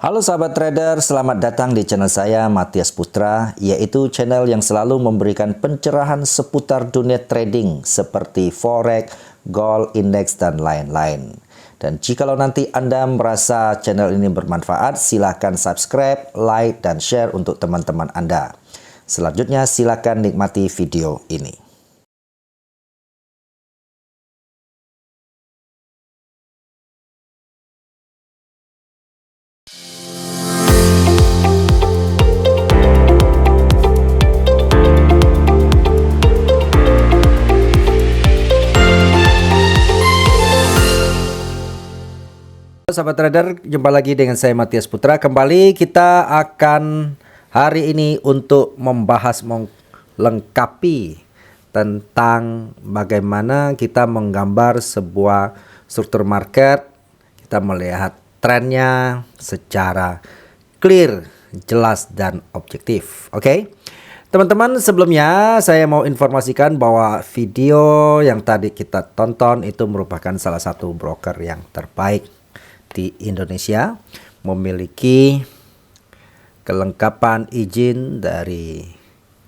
Halo sahabat trader, selamat datang di channel saya Matias Putra, yaitu channel yang selalu memberikan pencerahan seputar dunia trading seperti forex, gold, indeks, dan lain-lain. Dan jikalau nanti Anda merasa channel ini bermanfaat, silakan subscribe, like, dan share untuk teman-teman Anda. Selanjutnya silakan nikmati video ini. Sahabat trader, jumpa lagi dengan saya Matias Putra. Kembali kita akan hari ini untuk membahas melengkapi tentang bagaimana kita menggambar sebuah struktur market. Kita melihat trennya secara clear, jelas, dan objektif. Oke? Teman-teman, sebelumnya saya mau informasikan bahwa video yang tadi kita tonton itu merupakan salah satu broker yang terbaik di Indonesia, memiliki kelengkapan izin dari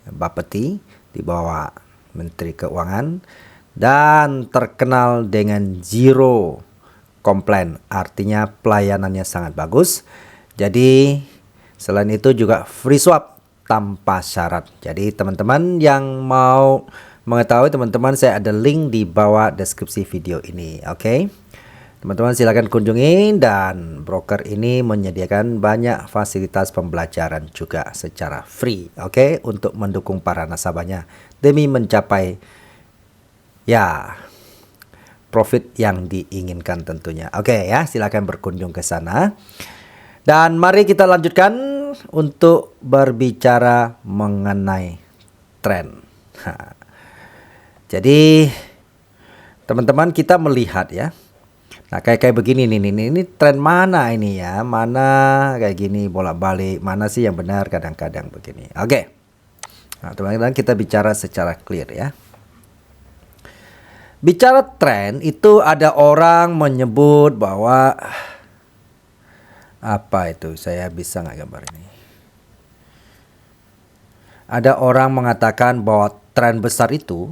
Bapeti di bawah Menteri Keuangan dan terkenal dengan zero complaint, artinya pelayanannya sangat bagus. Jadi selain itu juga free swap tanpa syarat. Jadi teman-teman yang mau mengetahui, teman-teman, saya ada link di bawah deskripsi video ini. Oke. Teman-teman silakan kunjungi, dan broker ini menyediakan banyak fasilitas pembelajaran juga secara free, oke, untuk mendukung para nasabahnya demi mencapai profit yang diinginkan tentunya. Oke ya, silakan berkunjung ke sana. Dan mari kita lanjutkan untuk berbicara mengenai tren. Jadi teman-teman, kita melihat ya. Nah, kayak begini nih, ini tren mana ini ya? Mana kayak gini bolak-balik, mana sih yang benar, kadang-kadang begini. Oke. Nah, teman-teman, kita bicara secara clear ya. Bicara tren itu ada orang menyebut bahwa apa itu? Saya bisa nggak gambar ini? Ada orang mengatakan bahwa tren besar itu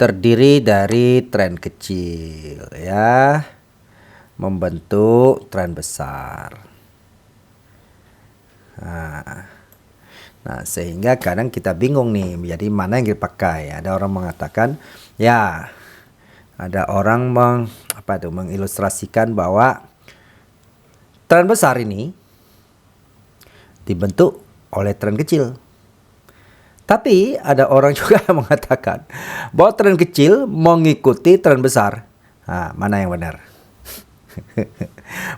terdiri dari tren kecil ya, membentuk tren besar. Nah, sehingga kadang kita bingung nih, jadi mana yang dipakai. Ada orang mengatakan ya, ada orang mengilustrasikan bahwa tren besar ini dibentuk oleh tren kecil. Tapi ada orang juga yang mengatakan bahwa tren kecil mengikuti tren besar. Nah, mana yang benar?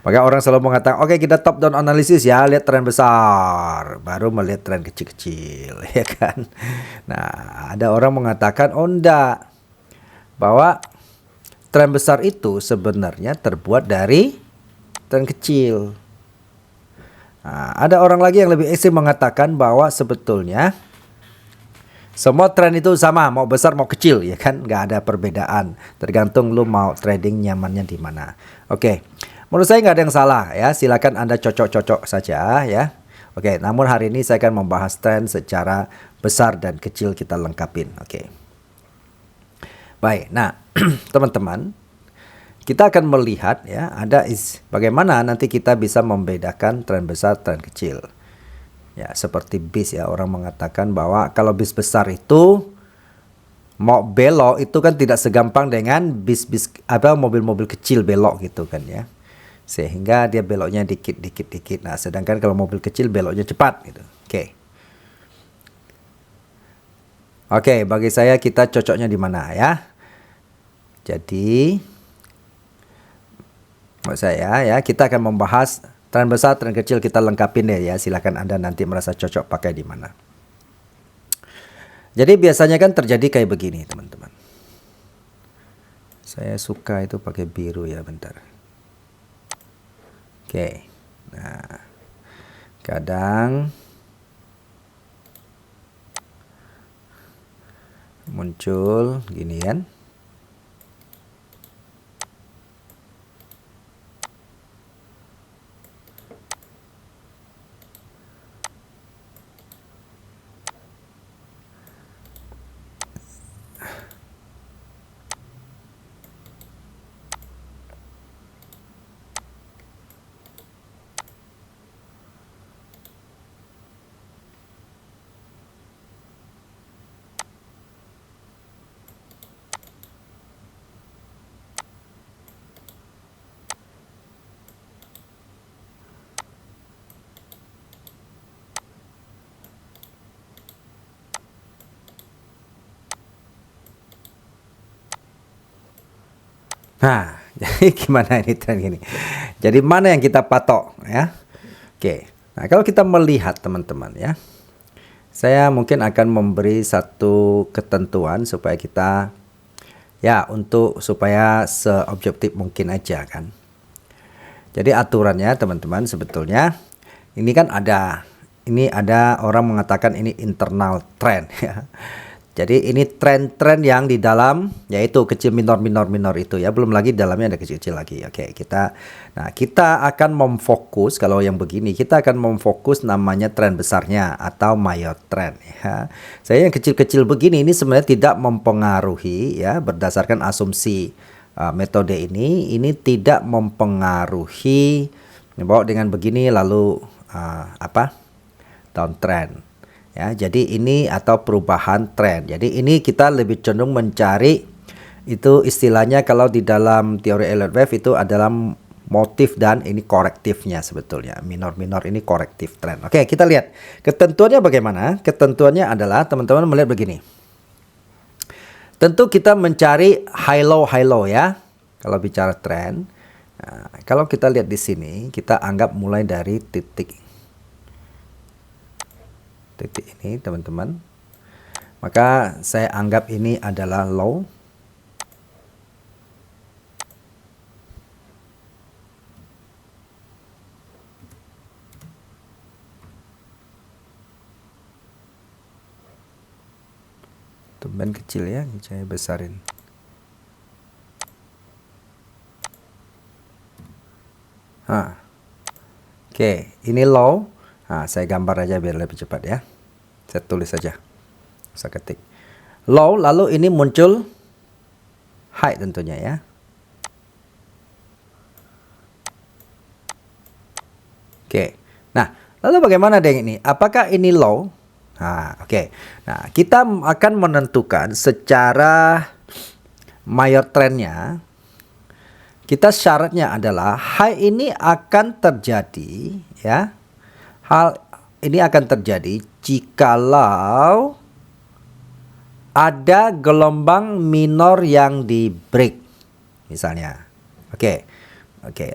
Maka orang selalu mengatakan, oke, kita top down analisis ya, lihat tren besar, baru melihat tren kecil-kecil, ya kan? Nah, ada orang mengatakan, oh enggak, bahwa tren besar itu sebenarnya terbuat dari tren kecil. Nah, ada orang lagi yang lebih ekstrim mengatakan bahwa sebetulnya semua tren itu sama, mau besar mau kecil, ya kan? Nggak ada perbedaan, tergantung lu mau trading nyamannya di mana. Oke, menurut saya nggak ada yang salah ya, silakan Anda cocok-cocok saja ya. Oke, namun hari ini saya akan membahas tren secara besar dan kecil, kita lengkapin. Oke, baik. Nah, teman-teman, kita akan melihat ya, bagaimana nanti kita bisa membedakan tren besar, tren kecil. Ya, seperti bis ya, orang mengatakan bahwa kalau bis besar itu mau belok itu kan tidak segampang dengan bis-bis mobil-mobil kecil belok gitu kan ya. Sehingga dia beloknya dikit. Nah, sedangkan kalau mobil kecil beloknya cepat gitu. Oke, bagi saya kita cocoknya di mana ya? Jadi buat saya ya, kita akan membahas tren besar, tren kecil, kita lengkapin deh ya. Silakan Anda nanti merasa cocok pakai di mana. Jadi biasanya kan terjadi kayak begini, teman-teman. Saya suka itu pakai biru ya, bentar. Oke. Nah, kadang muncul gini kan. Nah, jadi gimana ini tren ini? Jadi mana yang kita patok ya? Oke. Nah, kalau kita melihat teman-teman ya, saya mungkin akan memberi satu ketentuan supaya kita ya supaya seobjektif mungkin aja kan. Jadi aturannya teman-teman sebetulnya ini kan ada orang mengatakan ini internal trend ya. Jadi ini tren-tren yang di dalam yaitu kecil minor itu ya, belum lagi dalamnya ada kecil-kecil lagi. Oke, kita akan memfokus kalau yang begini kita akan memfokus namanya tren besarnya atau major trend ya. Saya yang kecil-kecil begini ini sebenarnya tidak mempengaruhi ya, berdasarkan asumsi metode ini tidak mempengaruhi bahwa dengan begini lalu downtrend. Ya, jadi ini atau perubahan tren. Jadi ini kita lebih cenderung mencari itu istilahnya kalau di dalam teori Elliott Wave itu adalah motif dan ini korektifnya sebetulnya. Minor ini korektif tren. Oke, kita lihat ketentuannya bagaimana. Ketentuannya adalah teman-teman melihat begini. Tentu kita mencari high low ya. Kalau bicara tren. Nah, kalau kita lihat di sini kita anggap mulai dari titik ini teman-teman, maka saya anggap ini adalah low. Tumben kecil ya, saya besarin. Oke, ini low. Nah, saya gambar aja biar lebih cepat ya. Saya tulis saja. Saya ketik. Low, lalu ini muncul high tentunya ya. Oke. Nah, lalu bagaimana dengan ini? Apakah ini low? Nah, oke. Nah, kita akan menentukan secara major trendnya. Kita syaratnya adalah high ini akan terjadi ya. Hal ini akan terjadi jikalau ada gelombang minor yang di break misalnya. Oke,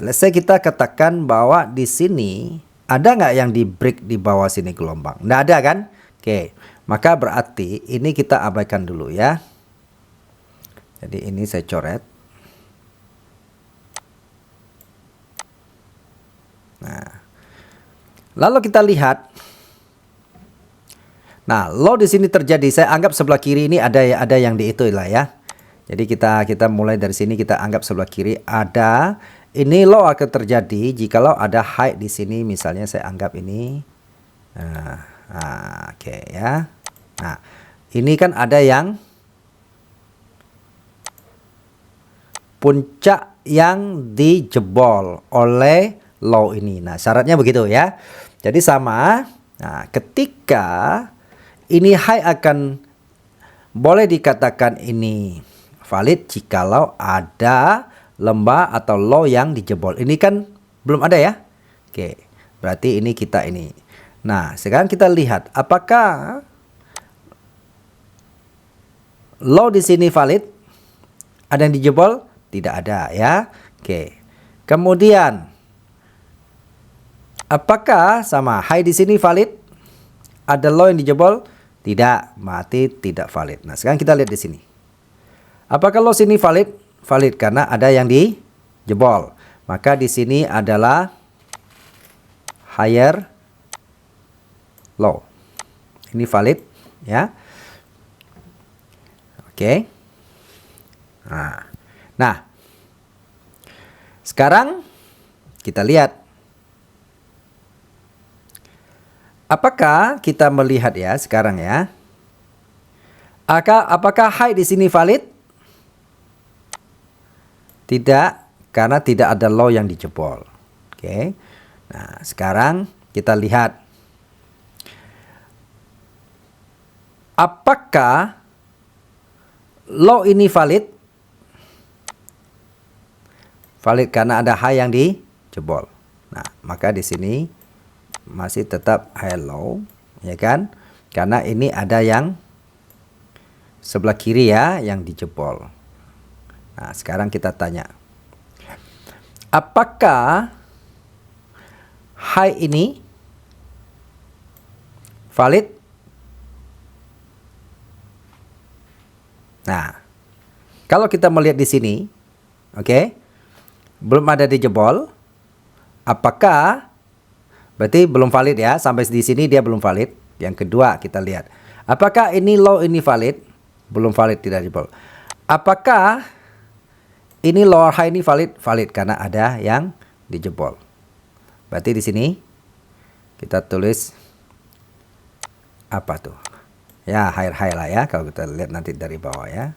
let's say kita katakan bahwa di sini ada nggak yang di break di bawah sini gelombang? Nggak ada kan? Oke, maka berarti ini kita abaikan dulu ya. Jadi ini saya coret. Nah, lalu kita lihat. Nah, low di sini terjadi. Saya anggap sebelah kiri ini ada yang di itu lah ya. Jadi kita mulai dari sini, kita anggap sebelah kiri ada. Ini low akan terjadi jikalau ada high di sini, misalnya saya anggap ini. Oke ya. Nah, ini kan ada yang puncak yang dijebol oleh low ini. Nah, syaratnya begitu ya. Jadi sama. Nah, ketika ini high akan boleh dikatakan ini valid jikalau ada lembah atau low yang dijebol. Ini kan belum ada ya. Oke, berarti ini kita ini. Nah, sekarang kita lihat apakah low di sini valid? Ada yang dijebol? Tidak ada ya. Oke. Kemudian apakah sama high di sini valid? Ada low yang dijebol? Tidak, berarti tidak valid. Nah, sekarang kita lihat di sini. Apakah low sini valid? Valid karena ada yang dijebol. Maka di sini adalah higher low. Ini valid ya. Oke. Nah, sekarang kita lihat. Apakah kita melihat ya sekarang ya? Apakah high di sini valid? Tidak, karena tidak ada low yang dijebol. Oke. Nah, sekarang kita lihat. Apakah low ini valid? Valid karena ada high yang dijebol. Nah, maka di sini masih tetap high low, ya kan? Karena ini ada yang sebelah kiri ya yang dijebol. Nah, sekarang kita tanya. apakah high ini valid? Nah, kalau kita melihat di sini, oke, belum ada dijebol. Apakah berarti belum valid ya? Sampai di sini dia belum valid. Yang kedua kita lihat, apakah ini low ini valid? Belum valid, tidak dijebol. Apakah ini lower high ini valid? Valid karena ada yang dijebol. Berarti di sini kita tulis apa tuh? Ya, higher high lah ya, kalau kita lihat nanti dari bawah ya.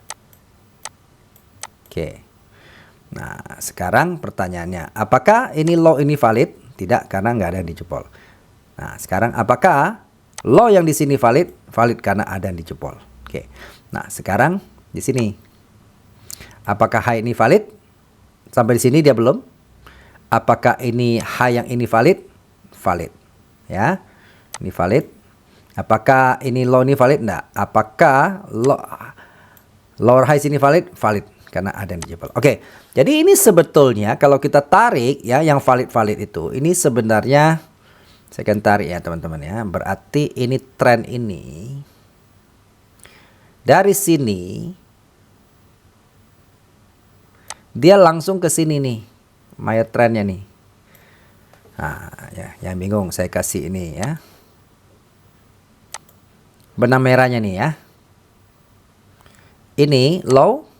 Oke. Nah, sekarang pertanyaannya, apakah ini low ini valid? Tidak, karena nggak ada yang dijebol. Nah, sekarang apakah low yang di sini valid? Valid karena ada yang dijebol. Oke. Nah, sekarang di sini, apakah high ini valid? Sampai di sini dia belum. Apakah ini high yang ini valid? Valid. Ya, ini valid. Apakah ini low ini valid? Enggak. Apakah lower high sini valid? Valid. Karena ada yang dijebol. Oke. Jadi ini sebetulnya kalau kita tarik ya yang valid-valid itu. Ini sebenarnya saya akan tarik ya teman-teman ya. Berarti ini tren ini. Dari sini. Dia langsung ke sini nih. Maya trennya nih. Nah ya, yang bingung saya kasih ini ya. Benang merahnya nih ya. Ini low.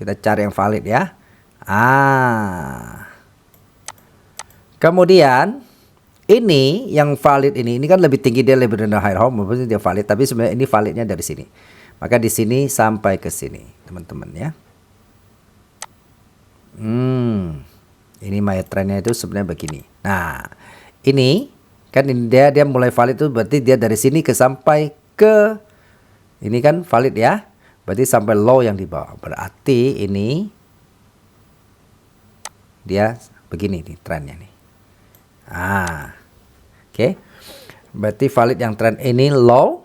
Kita cari yang valid ya. Kemudian ini yang valid ini kan lebih tinggi, dia lebih rendah higher home, maksudnya dia valid, tapi sebenarnya ini validnya dari sini. Maka di sini sampai ke sini, teman-teman ya. Ini Maya trennya itu sebenarnya begini. Nah, ini kan ini dia mulai valid itu berarti dia dari sini ke sampai ke ini kan valid ya. Berarti sampai low yang di bawah. Berarti ini dia begini nih trennya nih. Oke. Berarti valid yang tren ini low.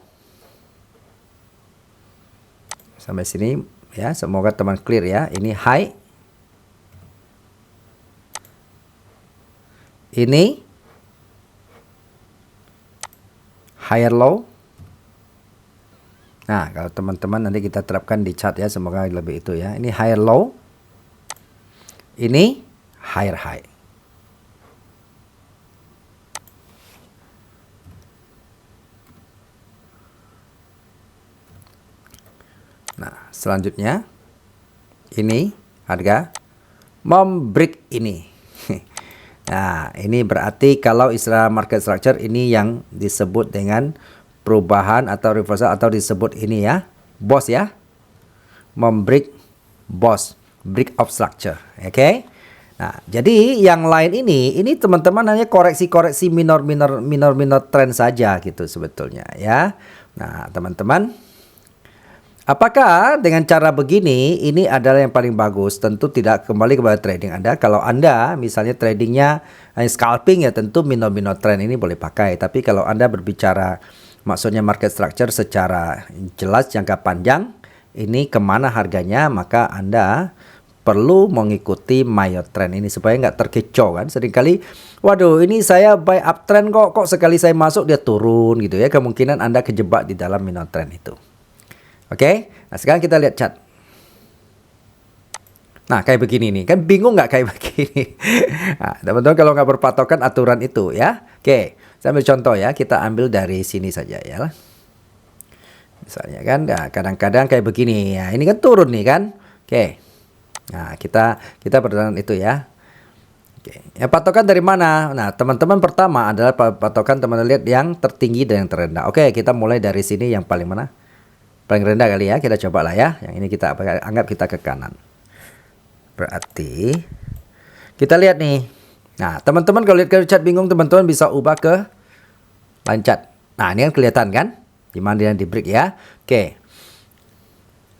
Sampai sini ya, semoga teman clear ya. Ini high. Ini higher low. Nah, kalau teman-teman nanti kita terapkan di chart ya, semoga lebih itu ya. Ini higher low. Ini higher high. Nah, selanjutnya ini harga membreak ini. Nah, ini berarti kalau istilah market structure ini yang disebut dengan perubahan atau reversal atau disebut ini ya, boss ya. Membreak boss, break of structure. Oke. Nah, jadi yang lain ini teman-teman hanya koreksi-koreksi minor trend saja gitu sebetulnya ya. Nah, teman-teman, apakah dengan cara begini ini adalah yang paling bagus? Tentu tidak kembali kepada trading Anda. Kalau Anda misalnya tradingnya hanya scalping ya tentu minor trend ini boleh pakai. Tapi kalau Anda berbicara maksudnya market structure secara jelas jangka panjang, ini kemana harganya, maka Anda perlu mengikuti Maya trend ini supaya nggak terkecoh kan. Seringkali, waduh ini saya buy uptrend kok sekali saya masuk dia turun gitu ya. Kemungkinan Anda kejebak di dalam minor trend itu. Oke, nah sekarang kita lihat chart. Nah kayak begini nih, kan bingung nggak kayak begini? Nah, teman-teman kalau nggak berpatokan aturan itu ya. Oke, saya ambil contoh ya, kita ambil dari sini saja ya. Misalnya kan, nah, kadang-kadang kayak begini ya. Ini kan turun nih kan. Oke, nah kita berdasarkan itu ya. Oke, ya patokan dari mana? Nah teman-teman pertama adalah patokan teman-teman lihat yang tertinggi dan yang terendah. Oke, kita mulai dari sini yang paling mana? Paling rendah kali ya, kita coba lah ya. Yang ini kita anggap kita ke kanan. Berarti kita lihat nih. Nah, teman-teman kalau lihat ke chart bingung, teman-teman bisa ubah ke line chart. Nah, ini kan kelihatan kan? Di mana dia di break ya. Oke.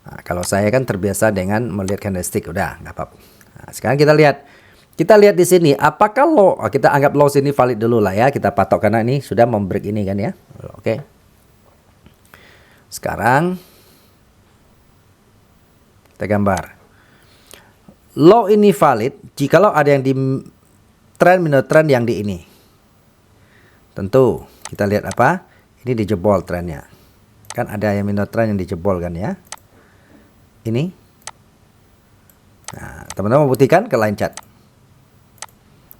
Nah, kalau saya kan terbiasa dengan melihat candlestick, udah nggak apa-apa. Nah, sekarang kita lihat. Kita lihat di sini apakah low. Kita anggap low sini valid dulu lah ya. Kita patok karena ini sudah membreak ini kan ya. Oke. Sekarang kita gambar. Low ini valid jikalau ada yang di tren minor trend yang di ini. Tentu kita lihat apa? Ini dijebol trennya. Kan ada yang minor trend yang dijebol kan ya. Ini. Nah, teman-teman buktikan ke line chart.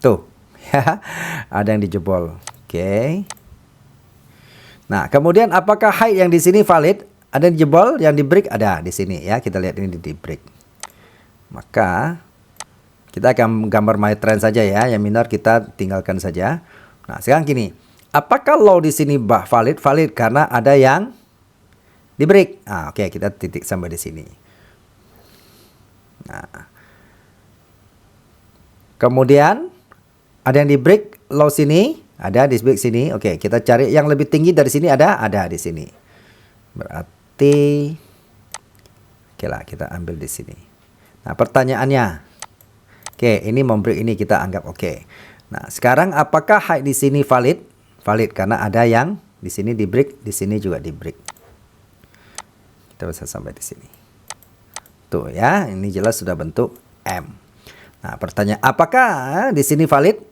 Tuh. Ya, ada yang dijebol. Oke. Nah, kemudian apakah high yang di sini valid? Ada yang dijebol, yang di break ada di sini ya. Kita lihat ini di break. Maka kita akan gambar my trend saja ya. Yang minor kita tinggalkan saja. Nah, sekarang gini. Apakah low di sini valid? Valid karena ada yang di break. Nah, oke, kita titik sampai di sini. Nah. Kemudian ada yang di break low sini, ada di break sini. Oke, kita cari yang lebih tinggi dari sini ada di sini. Berarti oke lah, kita ambil di sini. Nah, pertanyaannya. Oke, ini membreak ini kita anggap oke. Nah, sekarang apakah high di sini valid? Valid karena ada yang di sini di break, di sini juga di break. Kita bisa sampai di sini. Tuh ya, ini jelas sudah bentuk M. Nah, pertanyaan apakah di sini valid?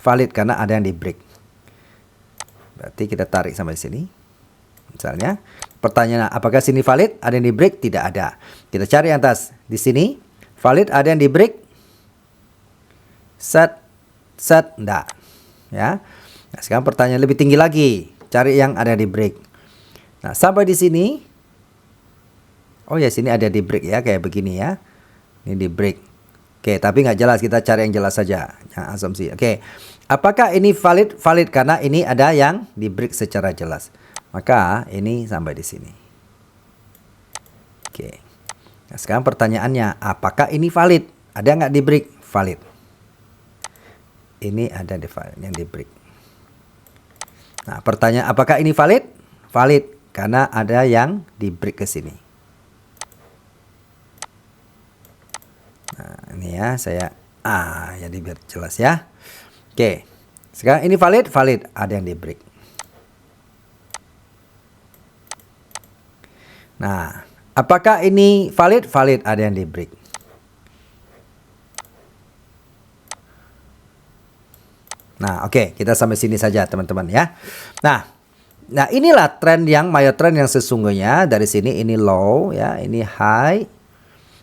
Valid karena ada yang di break. Berarti kita tarik sampai sini. Misalnya, pertanyaan apakah sini valid? Ada yang di break? Tidak ada. Kita cari yang atas. Di sini valid, ada yang di break? Set enggak. Ya. Nah, sekarang pertanyaan lebih tinggi lagi. Cari yang ada di break. Nah, sampai di sini. Oh ya, sini ada di break ya, kayak begini ya. Ini di break. Oke, tapi nggak jelas. Kita cari yang jelas saja. Jangan asumsi. Oke. Apakah ini valid? Valid karena ini ada yang di break secara jelas. Maka ini sampai di sini. Oke. Nah, sekarang pertanyaannya, apakah ini valid? Ada nggak di break? Valid. Ini ada di valid, yang di break. Nah, pertanyaan apakah ini valid? Valid karena ada yang di break ke sini. Nah, ini ya saya jadi biar jelas ya. Oke. Sekarang ini valid? Valid, ada yang di break. Nah, apakah ini valid? Valid, ada yang di break. Nah, oke, kita sampai sini saja teman-teman ya. Nah, inilah tren yang major trend yang sesungguhnya. Dari sini ini low ya, ini high.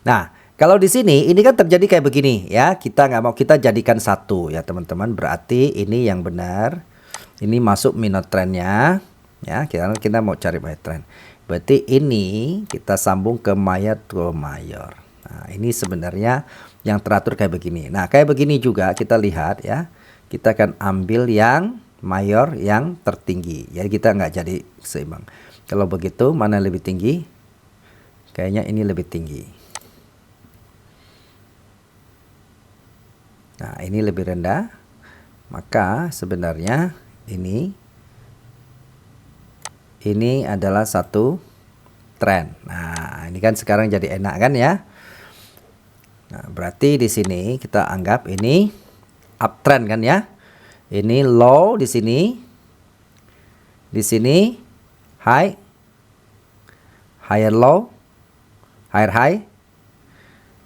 Nah, kalau di sini ini kan terjadi kayak begini ya. Kita nggak mau, kita jadikan satu ya teman-teman. Berarti ini yang benar. Ini masuk minor trendnya ya. Kita mau cari major trend. Berarti ini kita sambung ke major to major. Nah, ini sebenarnya yang teratur kayak begini. Nah, kayak begini juga kita lihat ya. Kita akan ambil yang mayor yang tertinggi. Jadi kita nggak jadi seimbang. Kalau begitu mana lebih tinggi? Kayaknya ini lebih tinggi. Nah, ini lebih rendah. Maka sebenarnya ini adalah satu tren. Nah, ini kan sekarang jadi enak kan ya? Nah, berarti di sini kita anggap ini uptrend kan ya. Ini low di sini. Di sini high. Higher low. Higher high.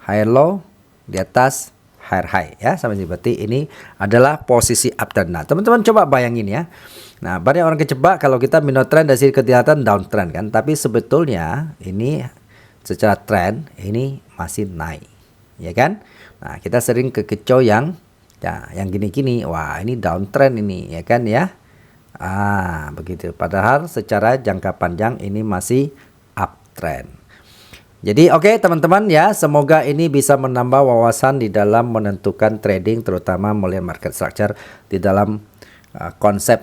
Higher low. Di atas higher high ya. Sampai sini berarti ini adalah posisi uptrend. Nah, teman-teman coba bayangin ya. Nah, banyak orang kejebak kalau kita minor trend dari sini kelihatan downtrend kan. Tapi sebetulnya ini secara trend ini masih naik. Ya kan? Nah, kita sering kekecoh yang gini-gini. Wah, ini downtrend ini ya kan ya. Begitu. Padahal secara jangka panjang ini masih uptrend. Jadi oke, teman-teman ya, semoga ini bisa menambah wawasan di dalam menentukan trading, terutama melihat market structure di dalam konsep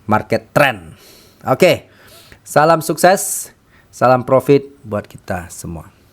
market trend. Oke. Salam sukses, salam profit buat kita semua.